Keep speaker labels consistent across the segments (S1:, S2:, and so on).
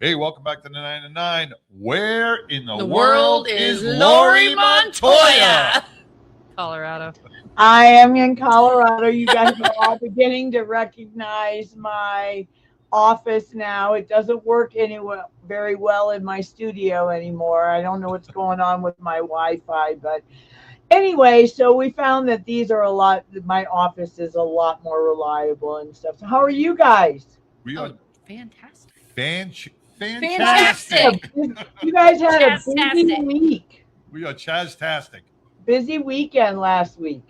S1: Hey, welcome back to the 9 to 9. Where in the
S2: world is Laurie Montoya? Colorado.
S3: I am in Colorado. You guys are all beginning to recognize my office now. It doesn't work anywhere very well in my studio anymore. I don't know what's going on with my Wi-Fi, but anyway, so we found that my office is a lot more reliable and stuff. So how are you guys?
S1: We are
S2: Fantastic.
S1: fantastic.
S3: You guys had a busy week.
S1: We are chaz-tastic.
S3: Busy weekend last week.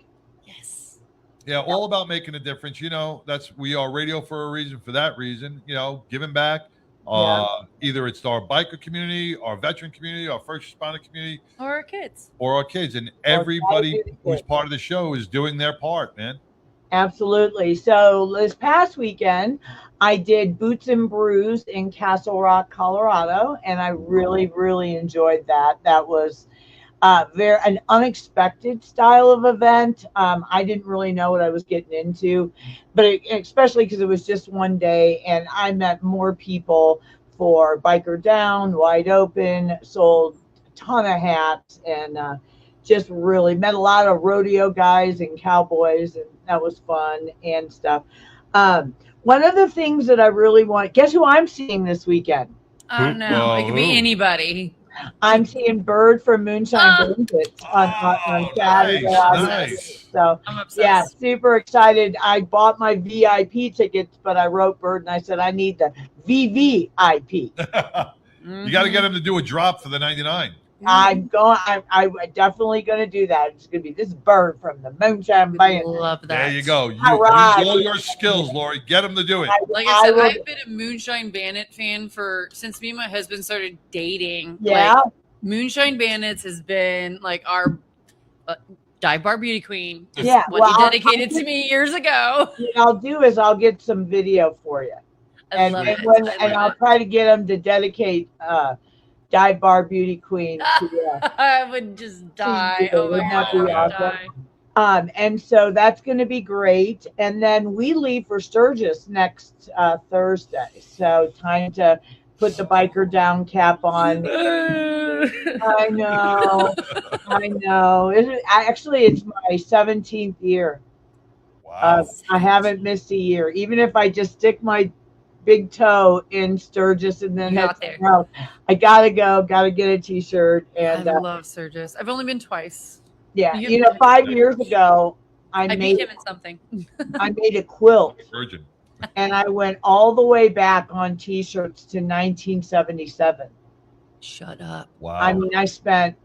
S2: Yes.
S1: Yeah, all about making a difference. We are radio for a reason. For that reason, giving back. Either it's our biker community, our veteran community, our first responder community,
S2: or our kids.
S1: And everybody who's part of the show is doing their part, man.
S3: Absolutely. So this past weekend, I did Boots and Brews in Castle Rock, Colorado, and I really, really enjoyed that. That was an unexpected style of event. I didn't really know what I was getting into, but especially because it was just one day, and I met more people for BikerDown, Wide Open, sold a ton of hats, and just really met a lot of rodeo guys and cowboys, and that was fun and stuff. One of the things that I really want, guess who I'm seeing this weekend?
S2: Oh, no. It could be anybody.
S3: I'm seeing Bird from Moonshine Bandits on Saturday.
S1: Nice.
S3: So,
S2: I'm obsessed.
S3: yeah, super excited. I bought my VIP tickets, but I wrote Bird and I said, I need the VVIP.
S1: You got to get him to do a drop for the 99.
S3: I'm definitely going to do that. It's going to be this Bird from the Moonshine Bandits.
S2: Love that.
S1: There you go. Use
S3: right.
S1: all your skills, Lori. Get him to do it.
S2: Like I said, I've been a Moonshine Bandit fan since me and my husband started dating.
S3: Yeah.
S2: Like, Moonshine Bandits has been like our dive bar beauty queen.
S3: Yeah.
S2: What he dedicated to me years ago.
S3: What I'll do is I'll get some video for you. And I'll try to get him to dedicate Dive Bar Beauty Queen.
S2: I would just die. Oh my God, I would die.
S3: And so that's going to be great. And then we leave for Sturgis next Thursday. So time to put the BikerDown cap on. I know. It's my 17th year.
S1: Wow.
S3: I haven't missed a year. Even if I just stick my big toe in Sturgis and then I gotta get a t-shirt. And
S2: I love Sturgis. I've only been twice.
S3: Yeah, 5 years ago I
S2: beat him in something.
S3: I made a quilt.
S1: Virgin.
S3: And I went all the way back on t-shirts to 1977.
S2: Shut up.
S1: Wow.
S3: I mean, I spent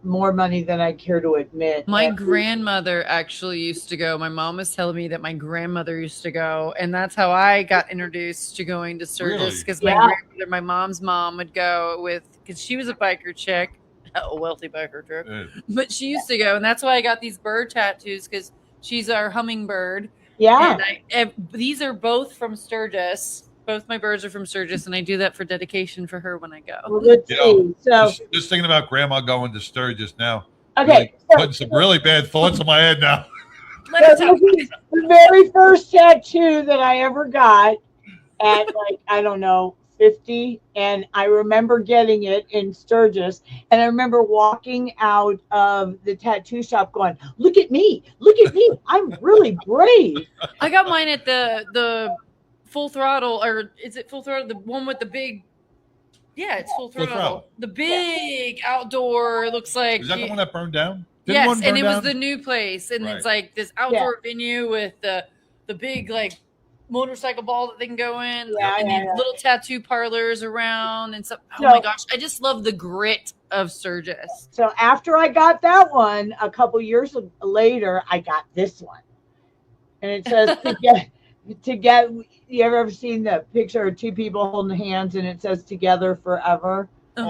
S3: more money than I care to admit.
S2: My grandmother actually used to go. My mom was telling me that my grandmother used to go, and that's how I got introduced to going to Sturgis, because my mom's mom would go because she was a biker chick, a wealthy biker chick, but she used to go, and that's why I got these bird tattoos, because she's our hummingbird.
S3: Yeah.
S2: And these are both from Sturgis. Both my birds are from Sturgis, and I do that for dedication for her when I go.
S3: Well, let's see. So
S1: just thinking about Grandma going to Sturgis now.
S3: Okay.
S1: Putting some really bad thoughts in my head now.
S3: The very first tattoo that I ever got at 50, and I remember getting it in Sturgis, and I remember walking out of the tattoo shop going, look at me, I'm really brave.
S2: I got mine at the Full Throttle, or is it Full Throttle? The one with the big, it's Full Throttle. The big outdoor, it looks like.
S1: Is that the one that burned down?
S2: Yes, and it was the new place, and it's like this outdoor venue with the big motorcycle ball that they can go in, and little tattoo parlors around and stuff. Oh my gosh, I just love the grit of Sturgis.
S3: So after I got that one, a couple years later, I got this one, and it says you ever seen the picture of two people holding hands and it says together forever? So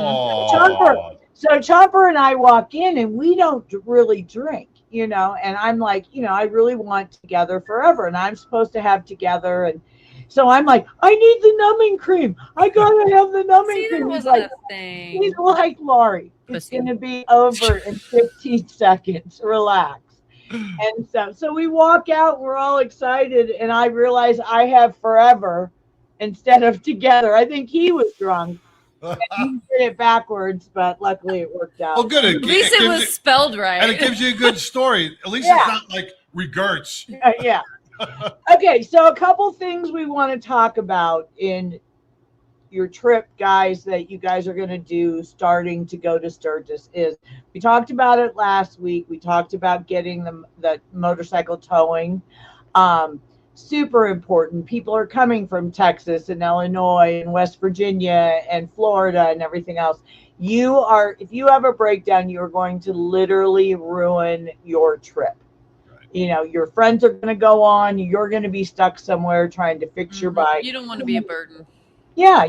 S3: Chomper and I walk in and we don't really drink, and I'm like, I really want together forever, and I'm supposed to have together, and so I'm like, I need the numbing cream. I gotta have the numbing cream.
S2: He's like,
S3: Laurie, it's gonna be over in 15 seconds. Relax. And so we walk out, we're all excited, and I realize I have forever instead of together. I think he was drunk. He did it backwards, but luckily it worked out.
S1: Well, good.
S2: At least it was spelled right.
S1: And it gives you a good story. At least it's not like regrets.
S3: Yeah. Okay, so a couple things we want to talk about in your trip, guys, that you guys are going to do starting to go to Sturgis is we talked about it last week. We talked about getting the motorcycle towing. Super important. People are coming from Texas and Illinois and West Virginia and Florida and everything else. If you have a breakdown, you're going to literally ruin your trip. Right. Your friends are going to go on. You're going to be stuck somewhere trying to fix your bike.
S2: You don't want to be a burden.
S3: Yeah,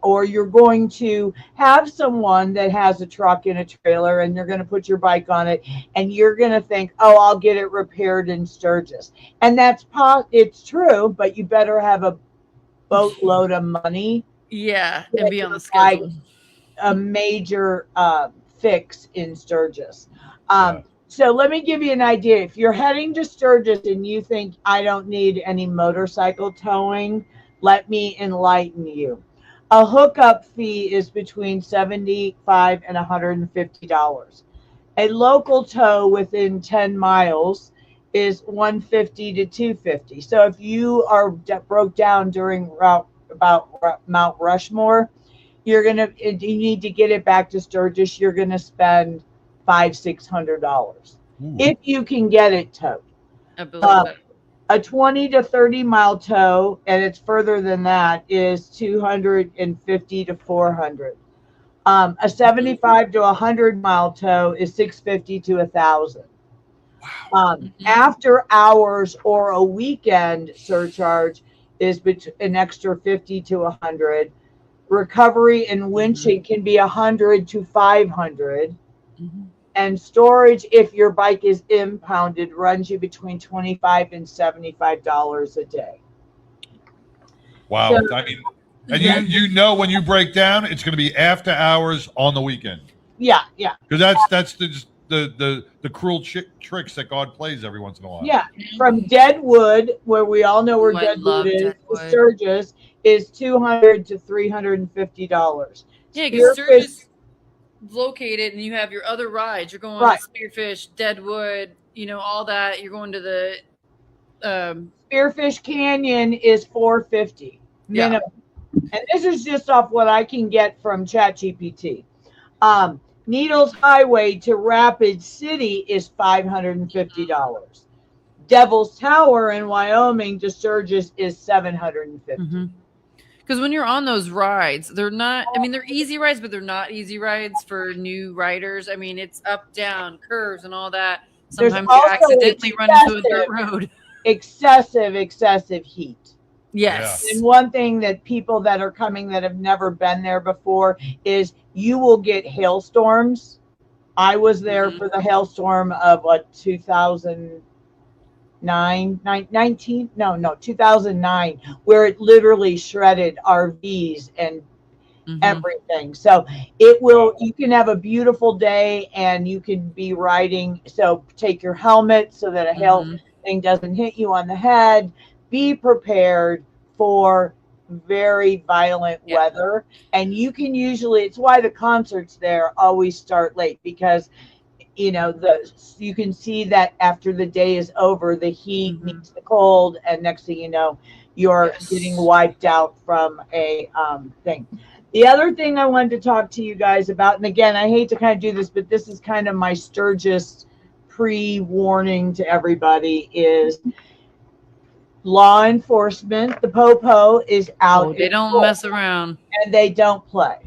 S3: or you're going to have someone that has a truck and a trailer and they're going to put your bike on it and you're going to think, oh, I'll get it repaired in Sturgis. And it's true, but you better have a boatload of money.
S2: Yeah, and be on the schedule.
S3: A major fix in Sturgis. So let me give you an idea. If you're heading to Sturgis and you think I don't need any motorcycle towing, let me enlighten you. A hookup fee is between $75 and $150. A local tow within 10 miles is $150 to $250. So if you are broke down during about Mount Rushmore, you need to get it back to Sturgis. You're going to spend $500-$600 if you can get it towed.
S2: I believe it.
S3: A 20 to 30 mile tow, and it's further than that, is $250 to $400. A 75 to 100 mile tow is $650 to $1,000. After hours or a weekend surcharge is an extra $50 to $100. Recovery and winching can be $100 to $500. And storage, if your bike is impounded, runs you between $25 and $75 a day.
S1: Wow. So, I mean, and when you break down, it's going to be after hours on the weekend.
S3: Yeah.
S1: Because that's the cruel tricks that God plays every once in a while.
S3: Yeah. From Deadwood, where we all know where Deadwood is, to Sturgis is $200 to $350.
S2: Yeah, because Sturgis located and you have your other rides. You're going to Spearfish, Deadwood, all that. You're going to the
S3: Spearfish Canyon is $450 minimum. And this is just off what I can get from ChatGPT. Needles Highway to Rapid City is $550. Devil's Tower in Wyoming to Sturgis is $750.
S2: Because when you're on those rides, they're easy rides, but they're not easy rides for new riders. I mean, it's up, down, curves, and all that. Sometimes you accidentally run into a dirt road.
S3: Excessive heat.
S2: Yes.
S3: And one thing that people that are coming that have never been there before is you will get hailstorms. I was there for the hailstorm of 2009, where it literally shredded RVs and everything. So you can have a beautiful day and you can be riding. So take your helmet so that a hail thing doesn't hit you on the head. Be prepared for very violent weather. And you can it's why the concerts there always start late, because you can see that after the day is over, the heat meets the cold, and next thing you know, you're getting wiped out from a thing. The other thing I wanted to talk to you guys about, and again, I hate to kind of do this, but this is kind of my Sturgis pre-warning to everybody, is law enforcement. The POPO is out.
S2: They don't mess around.
S3: And they don't play.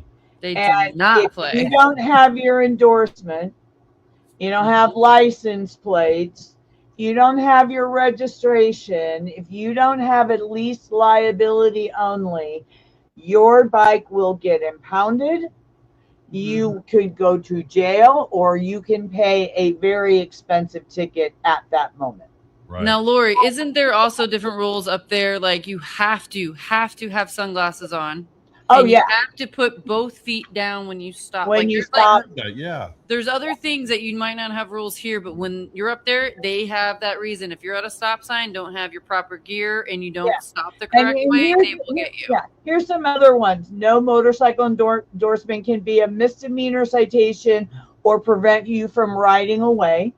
S2: They do not play.
S3: You don't have your endorsement. You don't have license plates. You don't have your registration. If you don't have at least liability only, your bike will get impounded. You could go to jail, or you can pay a very expensive ticket at that moment.
S1: Right.
S2: Now, Laurie, isn't there also different rules up there? Like you have to have sunglasses on.
S3: Oh,
S2: and
S3: yeah.
S2: you have to put both feet down when you stop.
S3: When
S2: like,
S3: you
S2: there's,
S3: stop.
S2: like,
S1: Yeah.
S2: there's other things that you might not have rules here, but when you're up there, they have that reason. If you're at a stop sign, don't have your proper gear, and you don't stop the correct way, they will get you.
S3: Yeah, here's some other ones. No motorcycle endorsement can be a misdemeanor citation or prevent you from riding away.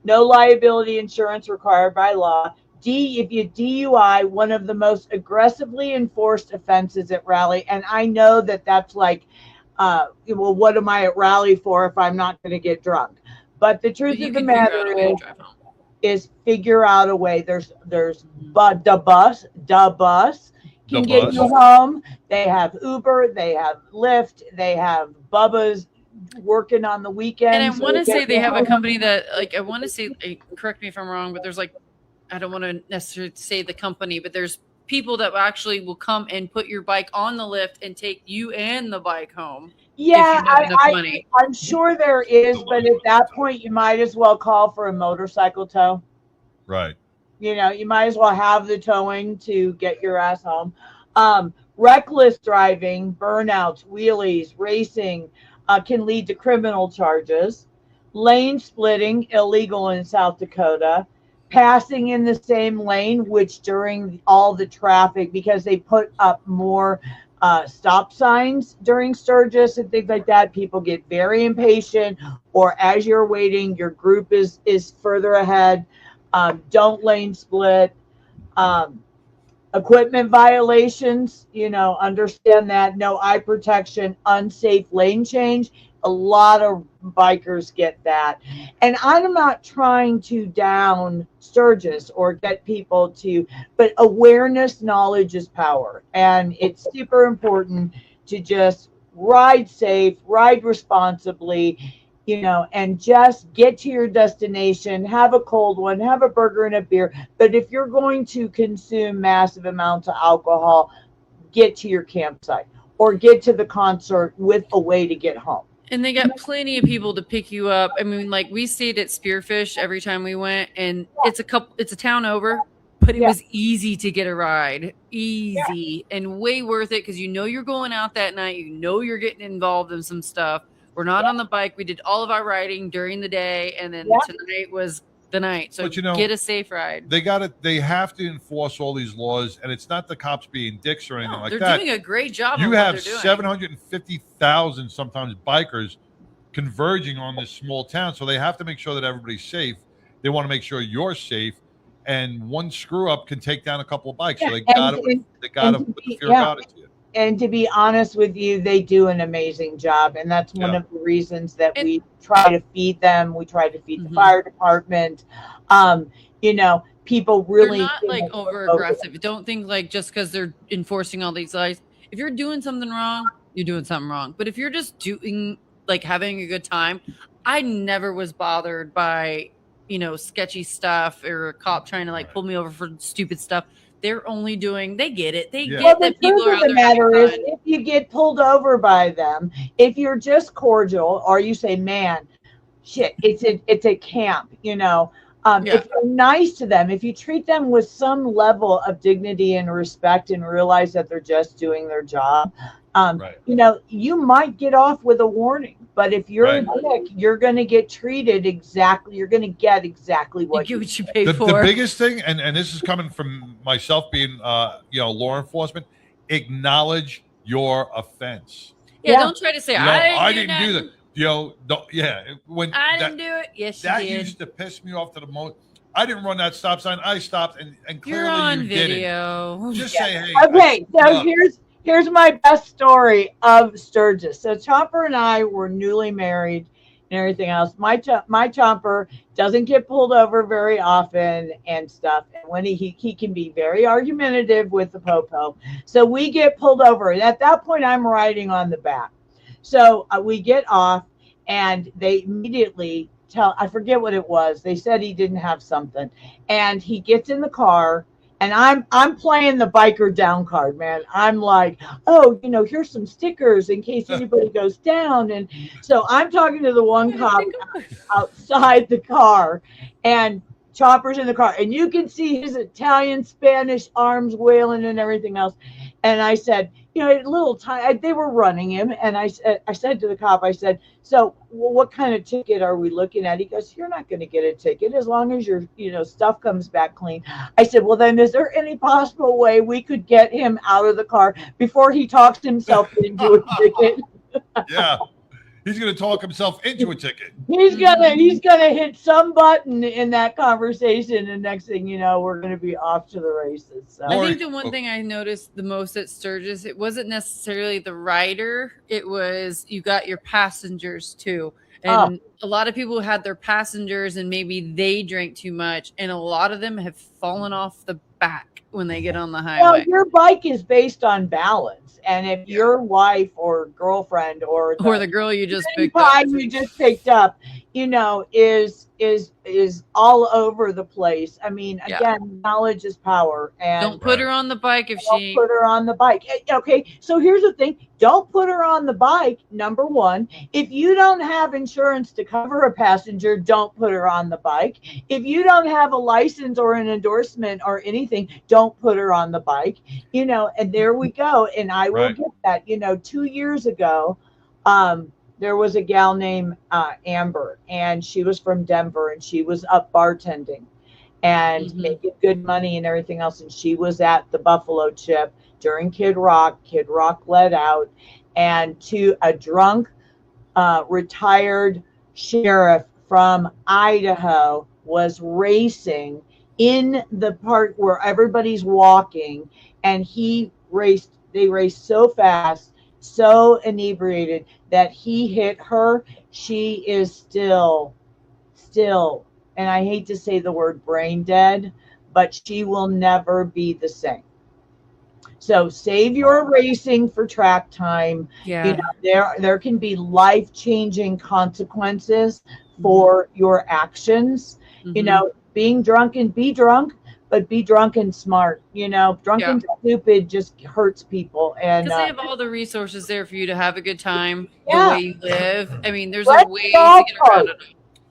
S3: No liability insurance required by law. If you DUI, one of the most aggressively enforced offenses at rally, and I know that that's like, well, what am I at rally for if I'm not going to get drunk? But the truth of the matter is figure out a way. There's the bus can get you home. They have Uber, they have Lyft, they have Bubba's working on the weekends.
S2: And I want to say they have a company that, like, I want to say, correct me if I'm wrong, but there's like, I don't want to necessarily say the company, but there's people that actually will come and put your bike on the lift and take you and the bike home.
S3: Yeah, I'm sure there is, but at that point, you might as well call for a motorcycle tow.
S1: Right.
S3: You know, you might as well have the towing to get your ass home. Reckless driving, burnouts, wheelies, racing can lead to criminal charges. Lane splitting, illegal in South Dakota. Passing in the same lane, which during all the traffic, because they put up more stop signs during Sturgis and things like that, people get very impatient, or as you're waiting, your group is further ahead. Don't lane split. Equipment violations, understand that. No eye protection, unsafe lane change. A lot of bikers get that. And I'm not trying to down Sturgis or get people to, but awareness, knowledge is power. And it's super important to just ride safe, ride responsibly, and just get to your destination, have a cold one, have a burger and a beer. But if you're going to consume massive amounts of alcohol, get to your campsite or get to the concert with a way to get home.
S2: And they got plenty of people to pick you up. I mean, like, we stayed at Spearfish every time we went, and it's a town over, but it was easy to get a ride. Easy and way worth it, because you're going out that night. You're getting involved in some stuff. We're not on the bike. We did all of our riding during the day, and then tonight was the night. So get a safe ride.
S1: They have to enforce all these laws, and it's not the cops being dicks or anything like that.
S2: They're doing a great job.
S1: You have 750,000 sometimes bikers converging on this small town, so they have to make sure that everybody's safe. They want to make sure you're safe, and one screw up can take down a couple of bikes. So they got to put the fear of God into you.
S3: And to be honest with you, they do an amazing job. And that's one of the reasons that we try to feed them. We try to feed the fire department. People really...
S2: They're not like over aggressive. Don't think like just because they're enforcing all these laws. If you're doing something wrong, you're doing something wrong. But if you're just having a good time, I never was bothered by, sketchy stuff or a cop trying to pull me over for stupid stuff. They're only they get it. They get that people are out there. The matter is,
S3: if you get pulled over by them, if you're just cordial or you say, man, shit, it's a camp, if you're nice to them, if you treat them with some level of dignity and respect and realize that they're just doing their job, you might get off with a warning. But if you're a dick, you're going to get treated exactly. You're going to get exactly what
S2: you pay for.
S1: The biggest thing, and this is coming from myself being, law enforcement, acknowledge your offense.
S2: Yeah, don't try to say
S1: I didn't do that. When
S2: I didn't do it. Yes, you did.
S1: That used to piss me off to the most. I didn't run that stop sign. I stopped, and clearly
S2: you're on
S1: you
S2: video.
S1: didn't. Just say, hey.
S3: Okay, so here's my best story of Sturgis. So Chopper and I were newly married and everything else. My Chopper doesn't get pulled over very often and stuff. And when he can be very argumentative with the popo. So we get pulled over. And at that point, I'm riding on the back. So we get off, and they immediately I forget what it was. They said he didn't have something. And he gets in the car. And I'm playing the BikerDown card, man. I'm like, oh, here's some stickers in case anybody goes down. And so I'm talking to the one cop outside the car, and Chopper's in the car. And you can see his Italian, Spanish arms wailing and everything else. And I said, you know, a little time, they were running him. And I said to the cop, I said, so well, what kind of ticket are we looking at? He goes, you're not going to get a ticket as long as your, you know, stuff comes back clean. I said, well, then is there any possible way we could get him out of the car before he talks himself into a ticket?
S1: Yeah. He's going to talk himself into a ticket.
S3: He's gonna hit some button in that conversation, and next thing you know, we're gonna be off to the races. So.
S2: I think the one thing I noticed the most at Sturgis, it wasn't necessarily the rider; it was you got your passengers too, and a lot of people had their passengers, and maybe they drank too much, and a lot of them have fallen off the back when they get on the highway.
S3: Well, your bike is based on balance, and if your wife or girlfriend or
S2: the girl you just picked up,
S3: you know, is all over the place. I mean, again, knowledge is power, and
S2: don't put her on the bike if she
S3: put her on the bike. Okay, so here's the thing: don't put her on the bike. Number one, if you don't have insurance to cover a passenger, don't put her on the bike. If you don't have a license or an endorsement or anything, don't put her on the bike. You know, and there we go. And I will get that. You know, 2 years ago, there was a gal named Amber, and she was from Denver, and she was up bartending and making good money and everything else. And she was at the Buffalo Chip during Kid Rock. Kid Rock let out, and to a drunk retired sheriff from Idaho was racing in the part where everybody's walking, and they raced so fast, so inebriated that he hit her. She is still, and I hate to say the word brain dead, but she will never be the same. So save your racing for track time.
S2: Yeah.
S3: You know, there can be life-changing consequences for your actions. You know, being drunk and be drunk, but be drunk and smart. You know, drunk and stupid just hurts people. And
S2: because they have all the resources there for you to have a good time the
S3: Yeah.
S2: way you live. I mean, there's a way to get around it.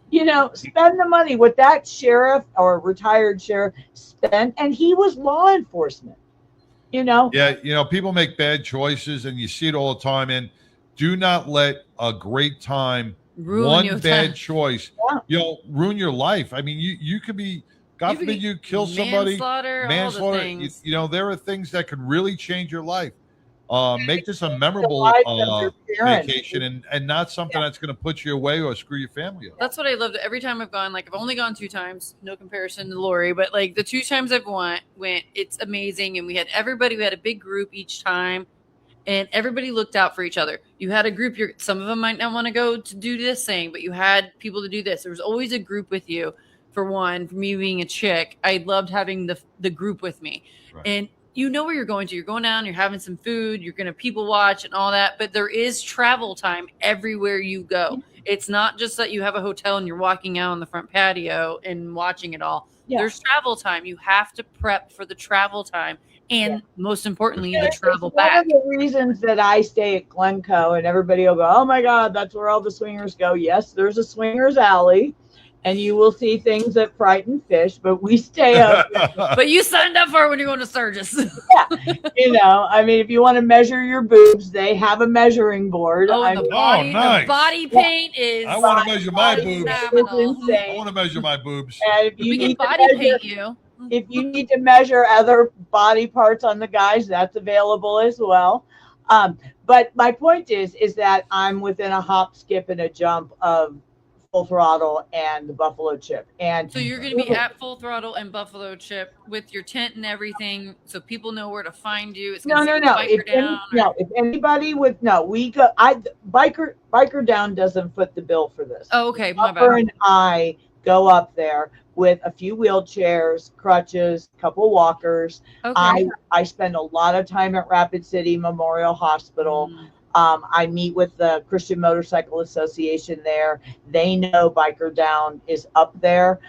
S3: You know, spend the money. What that sheriff or retired sheriff spent, and he was law enforcement. You know?
S1: Yeah, you know, people make bad choices, and you see it all the time. And do not let a great time, one bad choice, you know, ruin your life. I mean, you could be, God forbid, you kill somebody,
S2: manslaughter.
S1: All the things. You know, there are things that could really change your life. Make this a memorable vacation and not something that's going to put you away or screw your family up.
S2: That's what I loved. Every time I've gone, like I've only gone 2 times, no comparison to Laurie, but like the 2 times I've went, it's amazing. And we had a big group each time, and everybody looked out for each other. You had a group, some of them might not want to go to do this thing, but you had people to do this. There was always a group with you. For one, for me being a chick, I loved having the group with me. Right. And you know where you're going to. You're going down, you're having some food, you're going to people watch and all that. But there is travel time everywhere you go. It's not just that you have a hotel and you're walking out on the front patio and watching it all. Yeah. There's travel time. You have to prep for the travel time. And most importantly, the travel back.
S3: One of the reasons that I stay at Glencoe, and everybody will go, oh my God, that's where all the swingers go. Yes, there's a swingers alley. And you will see things that frighten fish, but we stay up.
S2: But you signed up for it when you're going to Sturgis.
S3: Yeah. You know, I mean, if you want to measure your boobs, they have a measuring board.
S2: Oh, the body paint is.
S1: I want to measure my boobs.
S3: I
S1: want to measure my boobs.
S3: And if you
S2: we can body paint you.
S3: If you need to measure other body parts on the guys, that's available as well. But my point is that I'm within a hop, skip, and a jump of Full Throttle and the Buffalo Chip. And
S2: so you're going to be at Full Throttle and Buffalo Chip with your tent and everything, so people know where to find you. It's
S3: no. If anybody BikerDown doesn't foot the bill for this.
S2: Oh, okay. My bad.
S3: Upper and I go up there with a few wheelchairs, crutches, a couple walkers.
S2: Okay.
S3: I spend a lot of time at Rapid City Memorial Hospital. I meet with the Christian Motorcycle Association there. They know BikerDown is up there.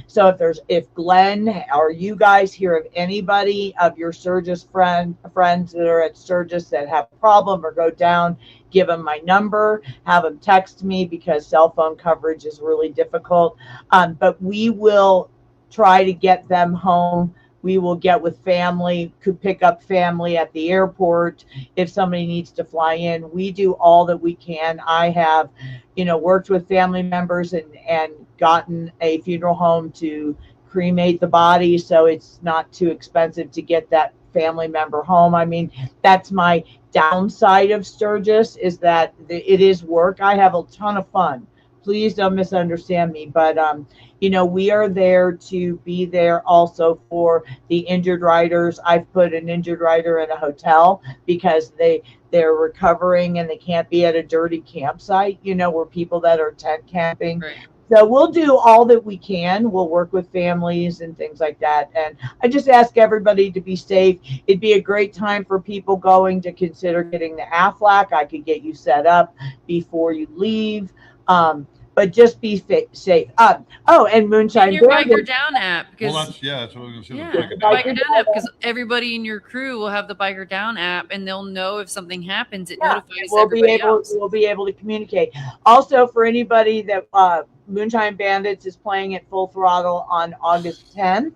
S3: So if Glenn or you guys hear of anybody of your Sturgis friends that are at Sturgis that have a problem or go down, give them my number, have them text me because cell phone coverage is really difficult. But we will try to get them home We will get with family, could pick up family at the airport if somebody needs to fly in. We do all that we can. I have, worked with family members and gotten a funeral home to cremate the body so it's not too expensive to get that family member home. I mean, that's my downside of Sturgis, is that it is work. I have a ton of fun. Please don't misunderstand me, but we are there to be there also for the injured riders. I've put an injured rider in a hotel because they're recovering and they can't be at a dirty campsite, where people that are tent camping.
S2: Right.
S3: So we'll do all that we can. We'll work with families and things like that. And I just ask everybody to be safe. It'd be a great time for people going to consider getting the AFLAC. I could get you set up before you leave. But just be safe. And Moonshine
S2: And your
S3: Bandit.
S2: BikerDown app. Because,
S1: that's what I was going to say.
S2: yeah,
S1: The
S2: the
S1: BikerDown.
S2: BikerDown app, because everybody in your crew will have the BikerDown app, and they'll know if something happens. It notifies everybody else.
S3: We'll be able to communicate. Also, for anybody that Moonshine Bandits is playing at full throttle on August 10th,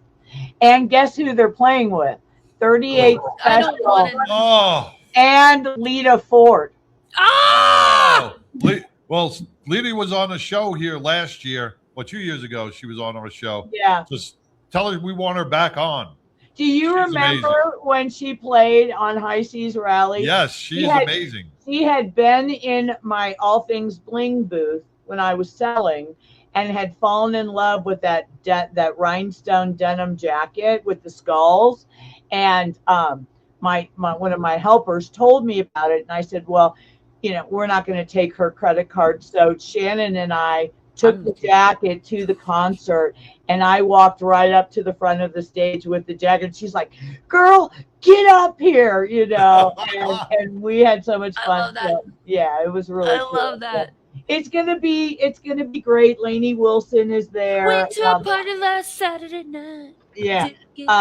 S3: and guess who they're playing with? 38
S2: I don't want
S3: Special
S2: to.
S1: Oh.
S3: and Lita Ford.
S2: Ah!
S1: Well, Lita was on a show here last year, 2 years ago. She was on our show.
S3: Yeah.
S1: Just tell her we want her back on.
S3: Do you
S1: She's
S3: remember
S1: amazing.
S3: when she played on High Seas Rally?
S1: Yes, she is amazing.
S3: She had been in my All Things Bling booth when I was selling, and had fallen in love with that rhinestone denim jacket with the skulls. And my one of my helpers told me about it, and I said, well, we're not going to take her credit card. So Shannon and I took the jacket to the concert, and I walked right up to the front of the stage with the jacket. She's like, girl, get up here, and we had so much fun.
S2: I love that.
S3: So, yeah, it was really cool.
S2: love that.
S3: It's gonna be great. Lainey Wilson is there.
S2: Went to a party last Saturday night.
S3: Yeah.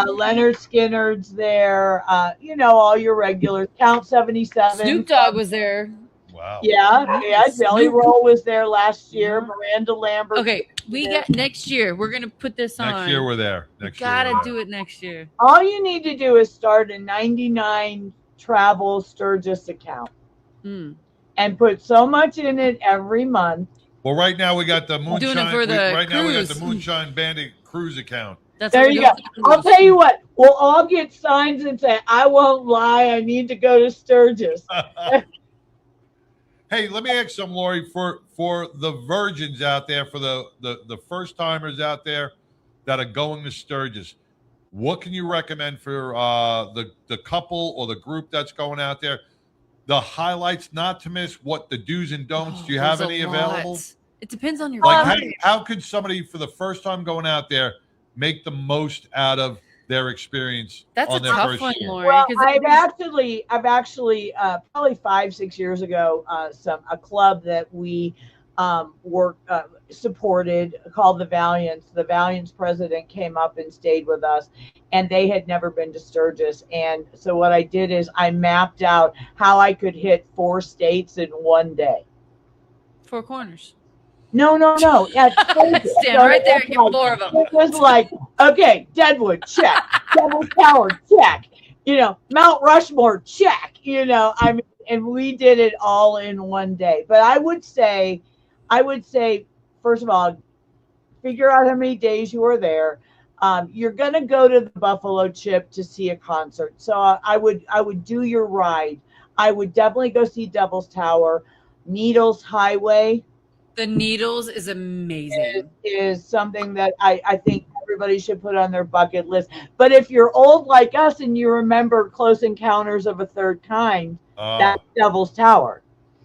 S3: Leonard Skinner's there. All your regulars. Count 77.
S2: Snoop Dogg was there.
S1: Wow.
S3: Yeah. Jelly Roll was there last year. Miranda Lambert.
S2: Okay, we got next year. We're gonna put this on.
S1: Next year we're there.
S2: Gotta do it next year.
S3: All you need to do is start a 99 travel Sturgis account. And put so much in it every month.
S1: Well, right now we got the Moonshine.
S2: Doing it for the
S1: now we got
S2: cruise.
S1: the Moonshine Bandit cruise account.
S3: There you go. I'll tell you what. We'll all get signs and say, "I won't lie. I need to go to Sturgis."
S1: Hey, let me ask some, Laurie, for the virgins out there, for the first timers out there that are going to Sturgis. What can you recommend for the couple or the group that's going out there? The highlights not to miss, what the do's and don'ts. Do you have any available?
S2: It depends on your
S1: how could somebody for the first time going out there make the most out of their experience?
S2: That's
S1: on
S2: a
S1: their
S2: tough
S1: first
S2: one,
S1: year?
S2: Laurie.
S3: Well, I've actually probably 5-6 years ago, a club that we supported called the Valiants. The Valiants president came up and stayed with us, and they had never been to Sturgis. And so what I did is I mapped out how I could hit 4 states in one day.
S2: 4 corners.
S3: No.
S2: Stand right there and get 4 of them.
S3: It was like, okay, Deadwood, check. Devil's Tower, check. Mount Rushmore, check. And we did it all in one day. But I would say, first of all, figure out how many days you are there. You're going to go to the Buffalo Chip to see a concert. So I would do your ride. I would definitely go see Devil's Tower. Needles Highway.
S2: The Needles is amazing.
S3: Is something that I think everybody should put on their bucket list. But if you're old like us and you remember Close Encounters of a Third Kind, that's Devil's Tower.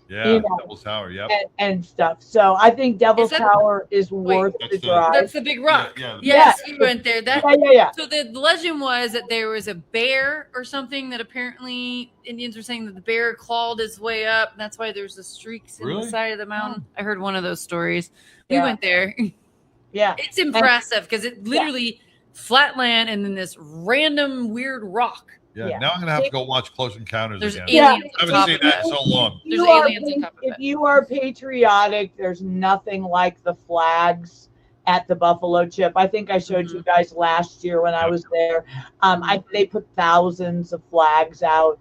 S1: Yeah, Devil's Tower, yep.
S3: And stuff. So I think Devil's Tower is worth the drive.
S2: That's the big rock.
S1: Yeah.
S2: Yes, you went there.
S3: Yeah.
S2: So the legend was that there was a bear or something that apparently Indians were saying that the bear clawed his way up. And that's why there's the streaks in the side of the mountain. I heard one of those stories. We went there.
S3: Yeah.
S2: It's impressive because it literally flat land and then this random weird rock.
S1: Yeah, now I'm going to have to go watch Close Encounters
S2: There's
S1: again.
S2: aliens
S1: I haven't seen that in so long.
S2: There's aliens on top of
S3: If you are patriotic, there's nothing like the flags at the Buffalo Chip. I think I showed you guys last year when I was there. They put thousands of flags out,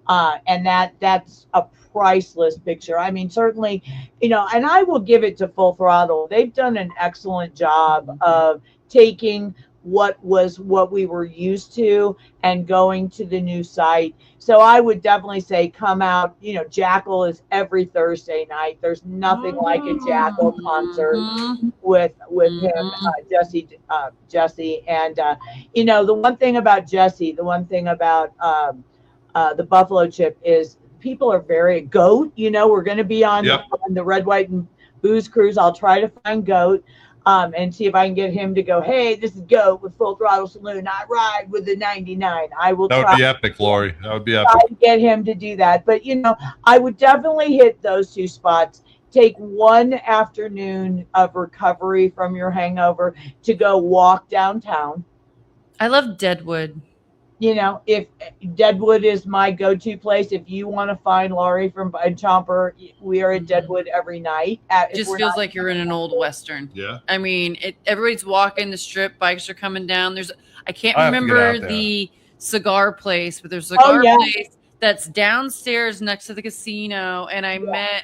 S3: and that's a priceless picture. I mean, certainly, and I will give it to Full Throttle. They've done an excellent job of taking what we were used to and going to the new site. So I would definitely say come out. Jackal is every Thursday night. There's nothing like a Jackal concert with him, Jesse, and the one thing about Jesse, the one thing about the Buffalo Chip is people are very Goat. We're going to be on the Red, White, and Booze cruise. I'll try to find Goat. And see if I can get him to go, hey, this is Goat with Full Throttle Saloon. I ride with the 99. I will.
S1: That would be epic, Laurie. That would be epic.
S3: Try to get him to do that. But, I would definitely hit those two spots. Take one afternoon of recovery from your hangover to go walk downtown.
S2: I love Deadwood.
S3: If Deadwood is my go-to place, if you want to find Laurie from Chomper, we are at Deadwood every night.
S2: It just feels like you're in an old Western.
S1: Yeah.
S2: I mean, everybody's walking the strip. Bikes are coming down. I can't remember the cigar place, but there's a cigar place that's downstairs next to the casino. And I met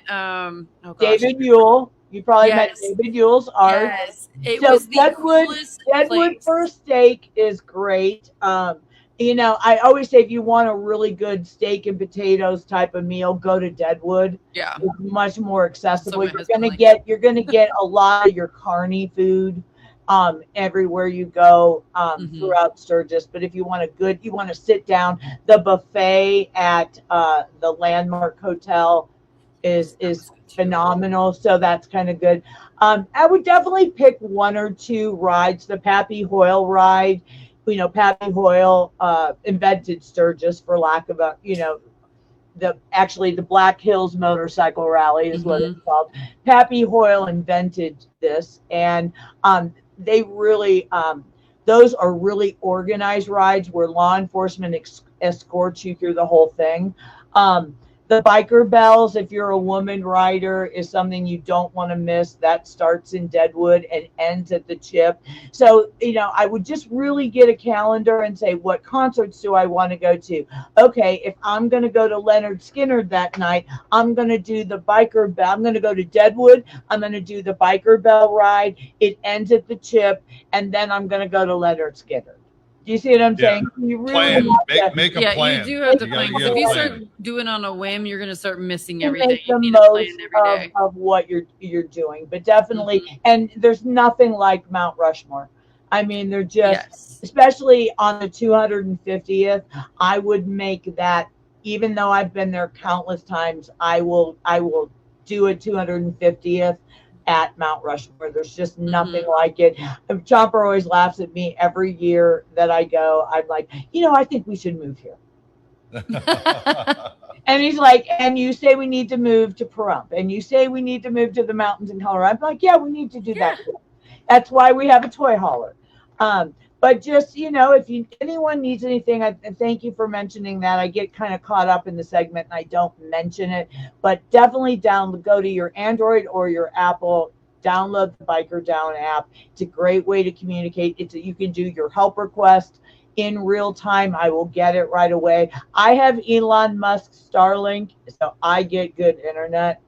S3: David Yule. You probably met David Yule's art.
S2: Yes. It was the coolest
S3: Deadwood First Steak is great. I always say if you want a really good steak and potatoes type of meal, go to Deadwood. Yeah, it's much more accessible. You're gonna get a lot of your carny food everywhere you go throughout Sturgis. But if you want to sit down, the buffet at the Landmark Hotel is phenomenal. So that's kind of good. I would definitely pick one or two rides. The Pappy Hoyle ride. Pappy Hoyle invented Sturgis, for lack of the Black Hills Motorcycle Rally is what it's called. Pappy Hoyle invented this, and they really those are really organized rides where law enforcement escorts you through the whole thing. The Biker Bells, if you're a woman rider, is something you don't want to miss. That starts in Deadwood and ends at the Chip. So, I would just really get a calendar and say, what concerts do I want to go to? Okay, if I'm going to go to Leonard Skinner that night, I'm going to do the Biker Bell. I'm going to go to Deadwood. I'm going to do the Biker Bell ride. It ends at the Chip. And then I'm going to go to Leonard Skinner. Do you see what I'm saying? You really
S1: make a plan.
S2: Yeah, you do have to plan. Because if you start doing on a whim, you're going to start missing everything.
S3: Make the most of what you're doing. But definitely, and there's nothing like Mount Rushmore. I mean, they're just, especially on the 250th, I would make that, even though I've been there countless times, I will do a 250th. At Mount Rushmore. There's just nothing like it. Chomper always laughs at me every year that I go. I'm like, I think we should move here. And he's like, and you say we need to move to Pahrump, and you say we need to move to the mountains in Colorado. I'm like, yeah, we need to do that. That's why we have a toy hauler. But just, if anyone needs anything, and thank you for mentioning that. I get kind of caught up in the segment and I don't mention it, but definitely go to your Android or your Apple, download the BikerDown app. It's a great way to communicate. You can do your help request in real time. I will get it right away. I have Elon Musk's Starlink, so I get good internet.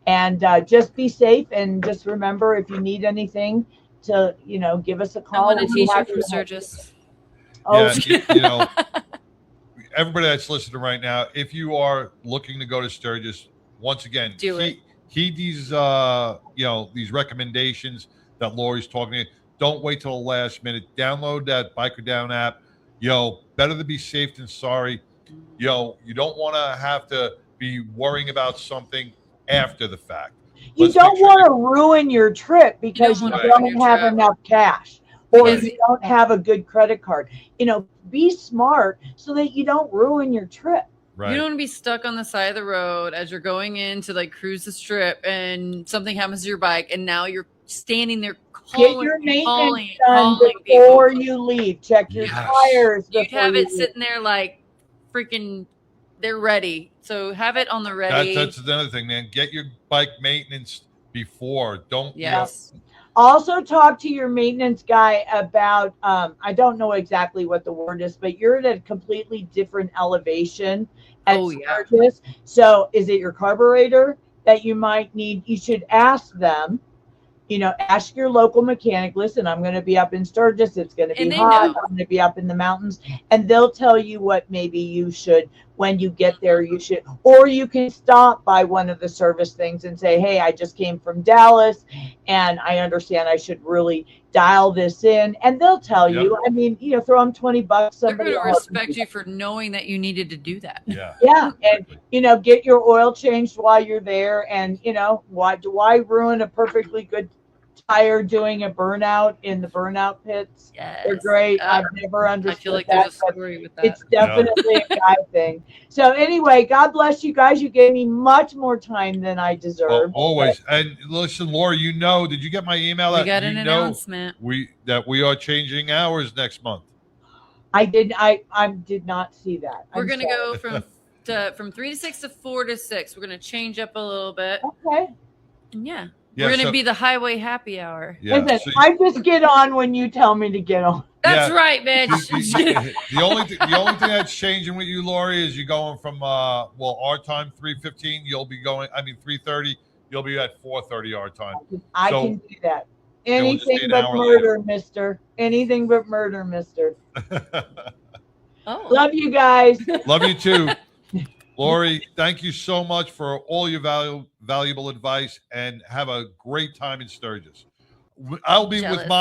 S3: And just be safe, and just remember, if you need anything, to give us a call.
S2: I want a t-shirt from Sturgis.
S1: Yeah, everybody that's listening right now, if you are looking to go to Sturgis, once again, heed these these recommendations that Laurie's talking about. Don't wait till the last minute. Download that BikerDown app. Better to be safe than sorry. You don't want to have to be worrying about something after the fact.
S3: You don't want to ruin your trip because you don't have enough cash, or you don't have a good credit card. Be smart so that you don't ruin your trip.
S2: Right. You don't want to be stuck on the side of the road as you're going in to cruise the strip, and something happens to your bike, and now you're standing there calling.
S3: Get your maintenance done before you leave. Check your tires.
S2: You'd have it sitting there freaking. They're ready. So have it on the ready.
S1: That's another thing, man. Get your bike maintenance before. Don't.
S2: Yes.
S3: Also talk to your maintenance guy about, I don't know exactly what the word is, but you're at a completely different elevation at Sturgis. So is it your carburetor that you might need? You should ask them. Ask your local mechanic, listen, I'm going to be up in Sturgis. It's going to be hot. I'm going to be up in the mountains. And they'll tell you what maybe you should, when you get there, you should, or you can stop by one of the service things and say, hey, I just came from Dallas and I understand I should really dial this in. And they'll tell you, I mean, throw them $20.
S2: They're going to respect you for knowing that you needed to do that.
S3: Yeah. Yeah. And, get your oil changed while you're there. And, why ruin a perfectly good tire doing a burnout in the burnout pits?
S2: Yes.
S3: They're great. I've never understood
S2: I feel like
S3: that,
S2: there's a story with that.
S3: It's definitely a guy thing. So anyway, God bless you guys. You gave me much more time than I deserve.
S1: Always. And listen, Laura, did you get my email?
S2: We got an announcement.
S1: We are changing hours next month.
S3: I did not see that.
S2: We're going to go from 3 to 6 to 4 to 6. We're going to change up a little bit.
S3: Okay.
S2: And we're going to be the highway happy hour.
S1: Yeah.
S3: Listen, I just get on when you tell me to get on.
S2: That's right, bitch.
S1: The only thing that's changing with you, Laurie, is you're going from our time 3:15. You'll be going. 3:30. You'll be at 4:30 our time.
S3: I can do that. Anything but murder, Mister. Anything but murder, Mister. Love you guys.
S1: Love you too. Laurie, thank you so much for all your valuable advice, and have a great time in Sturgis. I'll be with my